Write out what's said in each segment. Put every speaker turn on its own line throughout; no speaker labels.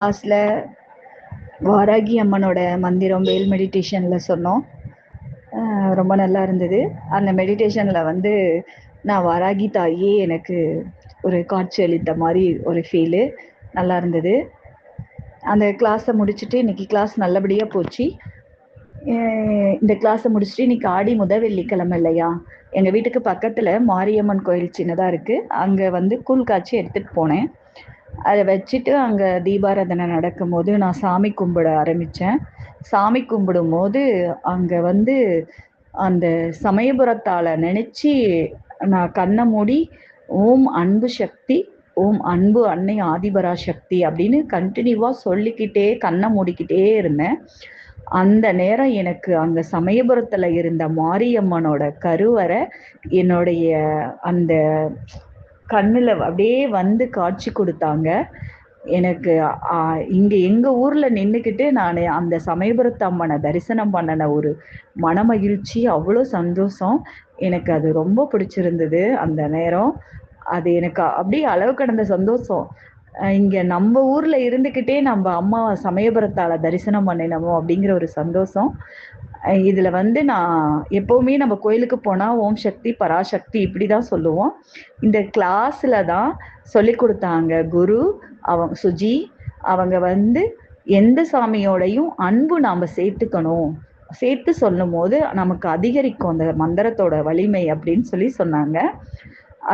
கிளாஸ்ல வாராகி அம்மனோட மந்திரம் வேல் மெடிடேஷன்ல சொன்னோம். ரொம்ப நல்லா இருந்தது. அந்த மெடிடேஷன்ல வந்து நான் வாராகி தாயே எனக்கு ஒரு காட்சி அளித்த மாதிரி ஒரு ஃபீலு நல்லா இருந்தது. அந்த கிளாஸை முடிச்சுட்டு இன்னைக்கு கிளாஸ் நல்லபடியா போச்சு. இந்த கிளாஸை முடிச்சுட்டு இன்னைக்கு ஆடி வெள்ளிக்கிழமை இல்லையா, எங்க வீட்டுக்கு பக்கத்துல மாரியம்மன் கோயில் சின்னதா இருக்கு. அங்க வந்து கூழ் காய்ச்சி எடுத்துட்டு போனேன். அதை வச்சுட்டு அங்கே தீபாராதனை நடக்கும்போது நான் சாமி கும்பிட ஆரம்பித்தேன். சாமி கும்பிடும்போது அங்கே வந்து அந்த சமயபுரத்தால் நினச்சி நான் கண்ணை மூடி ஓம் அன்பு சக்தி, ஓம் அன்பு அன்னை ஆதிபரா சக்தி அப்படின்னு கண்டினியூவாக சொல்லிக்கிட்டே கண்ணை மூடிக்கிட்டே இருந்தேன். அந்த நேரம் எனக்கு அங்கே சமயபுரத்தில் இருந்த மாரியம்மனோட கருவறை என்னுடைய அந்த கண்ணுல அப்படியே வந்து காட்சி கொடுத்தாங்க. எனக்கு இங்க எங்க ஊர்ல நின்னுக்கிட்டு நான் அந்த சமயபுரத்து அம்மனை தரிசனம் பண்ணின ஒரு மனமகிழ்ச்சி, அவ்வளோ சந்தோஷம். எனக்கு அது ரொம்ப பிடிச்சிருந்தது அந்த நேரம். அது எனக்கு அப்படியே அளவு கடந்த சந்தோஷம். இங்க நம்ம ஊர்ல இருந்துக்கிட்டே நம்ம அம்மா சமயபுரத்தால தரிசனம் பண்ணினோமோ அப்படிங்கிற ஒரு சந்தோஷம். இதுல வந்து நான் எப்பவுமே நம்ம கோயிலுக்கு போனா ஓம் சக்தி பராசக்தி இப்படிதான் சொல்லுவோம். இந்த கிளாஸ்ல தான் சொல்லி கொடுத்தாங்க குரு அவங்க சுஜி. அவங்க வந்து எந்த சாமியோடையும் அன்பு நாம சேர்த்துக்கணும், சேர்த்து சொல்லும் போது நமக்கு அதிகரிக்கும் அந்த மந்திரத்தோட வலிமை அப்படின்னு சொல்லி சொன்னாங்க.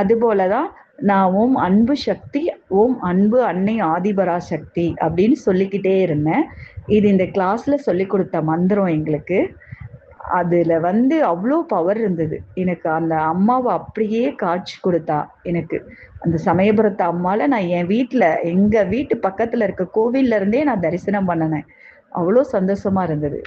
அதுபோலதான் நான் ஓம் அன்பு சக்தி, ஓம் அன்பு அன்னை ஆதிபரா சக்தி அப்படின்னு சொல்லிக்கிட்டே இருந்தேன். இது இந்த கிளாஸ்ல சொல்லி கொடுத்த மந்திரம் எங்களுக்கு. அதுல வந்து அவ்வளோ பவர் இருந்தது. எனக்கு அந்த அம்மாவை அப்படியே காட்சி கொடுத்தா. எனக்கு அந்த சமயபுரத்து அம்மால நான் என் வீட்டுல எங்க வீட்டு பக்கத்துல இருக்க கோவில்ல இருந்தே நான் தரிசனம் பண்ணினேன். அவ்வளோ சந்தோஷமா இருந்தது.